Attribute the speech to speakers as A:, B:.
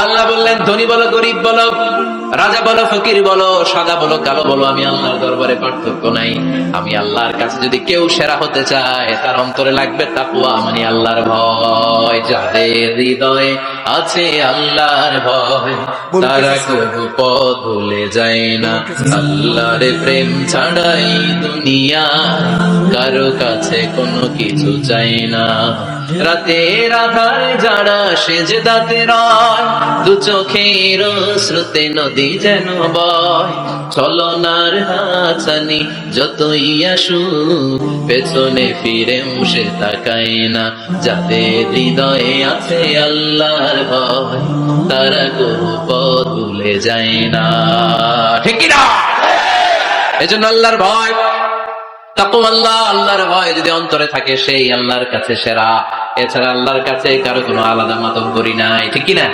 A: আল্লাহ বললেন, ধনী বলো গরিব বলো, রাজা বলো ফকির বলো, সাদা বলো কালো বলো, আমি আল্লাহর দরবারে পার্থক্য নাই। আমি আল্লাহর কাছে যদি কেউ সেরা হতে চায়, তার অন্তরে লাগবে তাকওয়া, মানে আল্লাহর ভয়। যাদের হৃদয়ে আছে আল্লাহর ভয়, তারা কবু পথ ভুলে যায় না। আল্লাহর প্রেম ছাড়াই দুনিয়া কারো কাছে কোনো কিছু চাই না। রাতের আধার যারা সেজদাতে রয়, দু চোখের শ্রুতে নদী যেন বয়। ছলনার হাতছানি যতই আসুক, পেছনে ফিরেও সে তাকায় না। যাদের হৃদয়ে আছে আল্লাহর ভয়, তারা কবু পথ ভুলে যায় না। ঠিক কি না? এজন্য আল্লাহর ভয়, তাকওয়াল্লাহ, আল্লাহর ভয় যদি অন্তরে থাকে, সেই আল্লাহর কাছে সেরা। এছাড়া আল্লাহর কাছে কারো কোনো আলাদা মাতব্বরি নাই। ঠিক কি না?